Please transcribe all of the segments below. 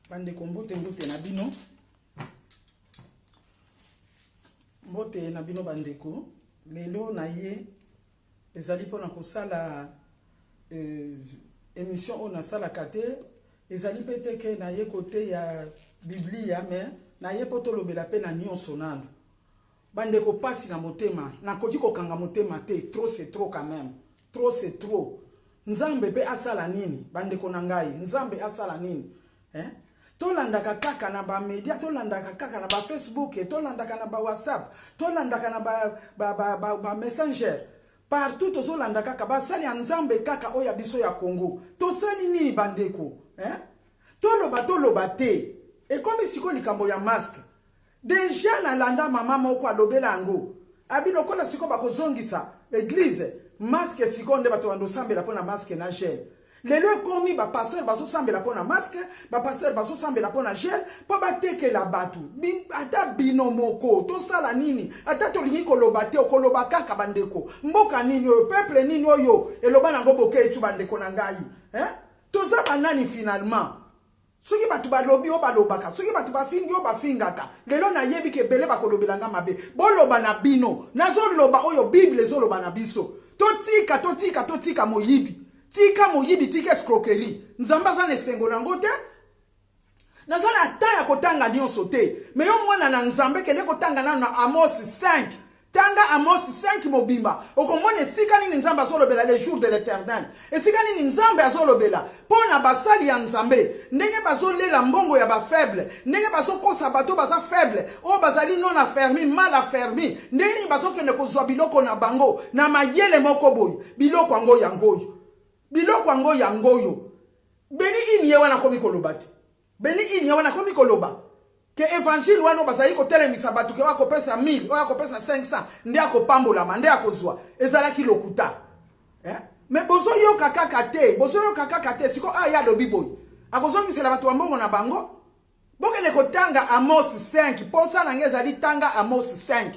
Bande kombote mbote na bino. Mbote na bino bandeko. Lelo na ye ezali pona kosala émission on a sala kate ezali peteke na ye côté ya Biblia mais na ye poto lobela pe na nyonso nano. Bandeko pasi na motema na koki kokanga motema te trop c'est trop quand même. Trop c'est trop. Nzambe pe asala nini bandeko na ngai nzambe asala nini tolandaka kaka na ba media tolandaka kaka na ba Facebook tolandaka na ba WhatsApp tolandaka na ba Messenger partout tozolandaka kaka basali ya nzambe kaka oya biso ya Congo tosali nini bandeko toloba te ekomi siko likambo ya masque déjà na landa mama moko alobela ngo abino kola siko bakozongisa église masque siko nde bato bando sambela pona masque na gel lelo komi ba pasteur baso sambela pona masque ba pasteur baso sambela pona gel po batekela batu ata bino moko to sala nini ata to lingi koloba te okoloba kaka bandeko mboka nini oyo peuple nini oyo eloba nango boke etu bandeko na ngai to za banani finalement soki batu balobi o balobaka soki batu bafingi o bafingaka lelo na yebi ke bele bakolobelanga mabe boloba na bino nazo loba oyo bible ezoloba na biso totika moyibi tika moyibi tika escroquerie nzamba za nesengo nango te nazala ata ya kotanga nyonso te me yo mwana na nzambe kende kotanga na Amos 5 tanga Amos 5 mobimba okomone sika nini nzamba azolobela les jours de l'éternel esika nini nzambe azolobela pona basali ya nzambe ndenge bazolela mbongo ya ba faible ndenge bazokosa bato baza faible o bazali non affermi mal affermi ndenge bazokende kozwa biloko na bango na mayele moko boy biloko yangoyo beni ini wana komi kolobati beni ini wana komi koloba ke évangile wana bazali ko telemisa batu ke wako pesa 1000 wako pesa 500 ndi akopambola mande akozwa ezalaki lokuta mais bozo yo kaka te siko aya do biboy akozongisela batu mbongo na bango bokene kotanga Amos 5 posa na ngezali tanga Amos 5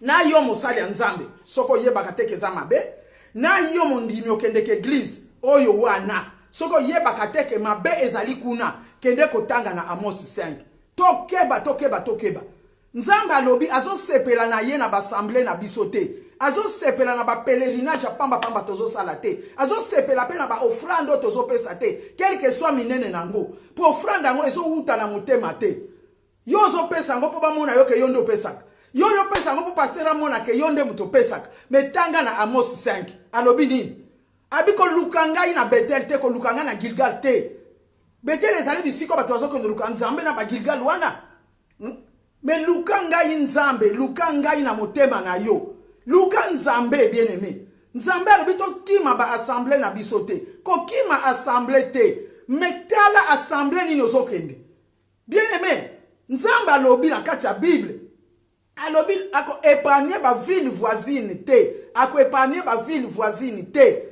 na yo mosali ya nzambe soko yebaka tekeza mabe na yo mondimi okende ke église oyo wana soko yebaka teke mabe ezali kuna kende kotanga na Amos 5 tokeba nzamba alobi azosepela na ye na bassemblée na bisote azosepela na ba pèlerinage pamba tozo sala te azosepela pe na ba offrande tozo pesa te quelque soit minene nango po offrande ngo ezo uta na motema te yo zo pesa ngo po ba mona yo ke yondo pesa yo pesa ngo po pasteur mona ke yonde muto pesa metanga na Amos 5 alobi nini abiko lukanga ina Betel te ko lukanga na Gilgal te Betel ezali bisiko bato bazo kondo lukanga nzambe na ba Gilgal wana me lukanga nzambe lukanga ina motema na yo luka nzambe bien aimé nzambe alobi to kima ba assemblée na bisote ko kima assemblée te metala assemblée nini ozokende bien aimé nzambe alobi na kati ya Bible alobi ako épargner ba ville voisine te ako épargner ba ville voisine te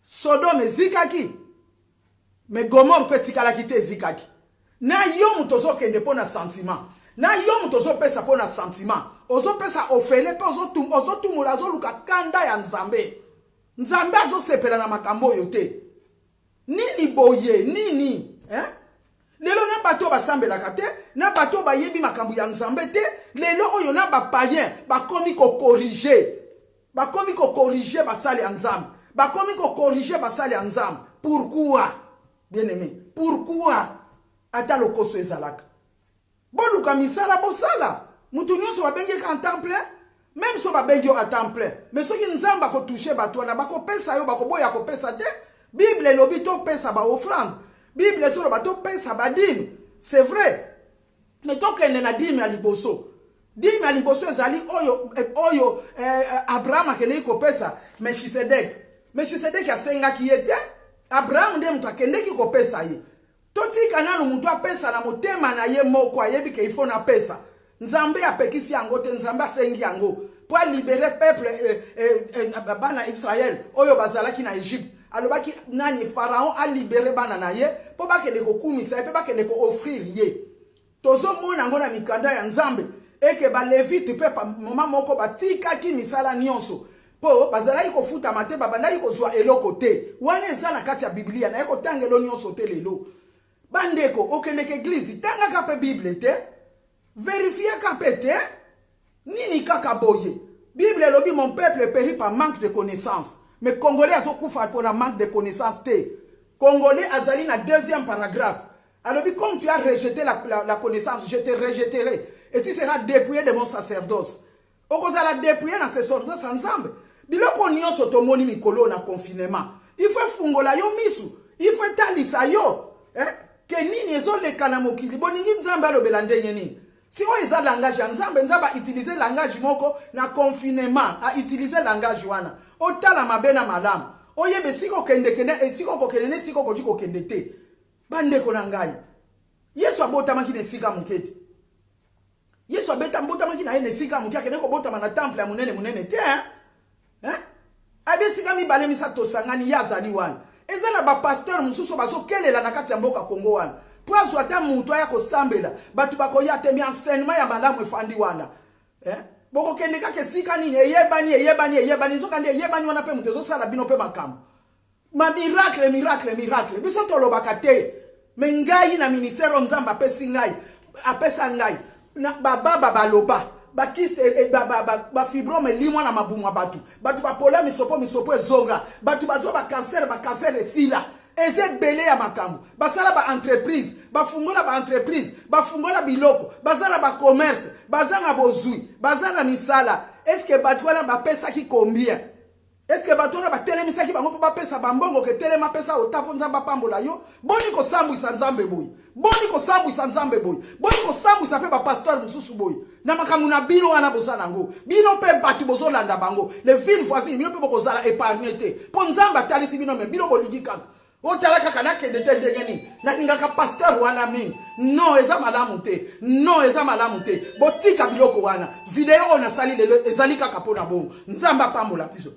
Sodome zikaki me Gomorrhe petikalaki te zikaki na yo mutozo kende pona sentiment na yo mutozo pesa pona sentiment ozo pesa ofele pe ozo tumula ozo luka kanda ya nzambe azo sepela na makambo yote nini boye nini lelo na bato basambelaka te na bato bayebi makambo ya nzambe te lelo oyo na ba païen bakomi ko corriger basali ya nzambe bakomi ko corriger basali ya nzambe pourquoi bien aimé pourquoi ata lokoso ezalaka boluka misala bosala mutu nyonso babengeka en temps plein même so babengi yo à temps plein mais soki nzambe akotouche bato wana bakopesa yo bakoboya kopesa te Bible elobi topesa ba offrande Bible ezoloba topesa ba dîme c'est vrai mais tokende na dîme ya liboso ezali oyo Abraham akendeki kopesa Melchisedek asengaki ye te Abraham nde mutu akendeki kopesa ye totika nanu mutu apesa na motema na ye moko ayebi ke ifo na pesa nzambe apekisi yango te nzambe asengi yango po libérer peuple bana Israël oyo bazalaki na Egypte alobaki nani Pharaon a libéré bana na ye po bakende kokumisa pe bakende ko offrir ye tozo mona ngo na mikanda ya nzambe eke ba levite pe mama moko batika ki misala nyonso po bazalaki kofuta mate babandaki kozwa eloko te wana eza na kati ya Biblia na eko tangelo nyonso te lelo bandeko okendeke église tanga ka pe bible te vérifier ka pe te nini kaka boye bible lobi mon peuple périt par manque de connaissance mais congolais azokufa pour un manque de connaissance te congolais azali na deuxième paragraphe alors comme tu as rejeté la connaissance je te rejetterai et tu seras dépouillé de mon sacerdoce okozala dépouillé na sacerdoce ensemble biloko nyonso tomoni mikolo na confinement il faut fungola yo misu il faut talisa yo ke nini ezoleka na mokili boningi nzambe alobela ndenge nini si o eza langage ya nzambe nzamba utiliser langage moko na confinement a utiliser langage wana otala mabe na malamu oyebe siko kendekende siko kokende siko kojiko kende te bandeko na ngai Yesu abotamaki na sika mukete Yesu abotamaki na ene sika mukete ne ko botama na temple ya munene te abesika mibale misato sangani yazali wana ezala ba pasteur mususu bazokelela na kati ya mboka Kongo wana poazo ata mutu aya kosambela batu bakoya te mi enseignement ya malamu efandi wana boko kende kake sika nini eyebani nzoka ndi eyebani wana pe mutu ezosala bino pe makambo ma miracle biso tolobaka te me ngai na ministère nzamba apesi ngai apesa ngai na baba baloba bakiste ba fibrome limwa na mabumwa batu bapola misopo ezonga batu bazo ba cancer esila eze bele ya makambo basala ba entreprise bafungola biloko bazala ba commerce bazanga bozui bazanga misala eske batu wana bapesa ki combien est-ce que batona ba telemisaki bango pa bapesa bambongo ke telema pesa otapo nzamba pambola yo boni ko sambwisa nzambe boy boni ko sambwisa pe ba pasteur mususu boy na makamu na bino wana bosana ngo bino pe batu bozolanda bango les villes voisines bino pe bokozala épargné te po nzamba talisi bino me bino boligi kaka otala kaka na kende te ndengeni na ngaka pasteur wana mingi non eza malamu te botika biloko wana video na sali lelo ezali kaka pona bongo nzamba pambola biso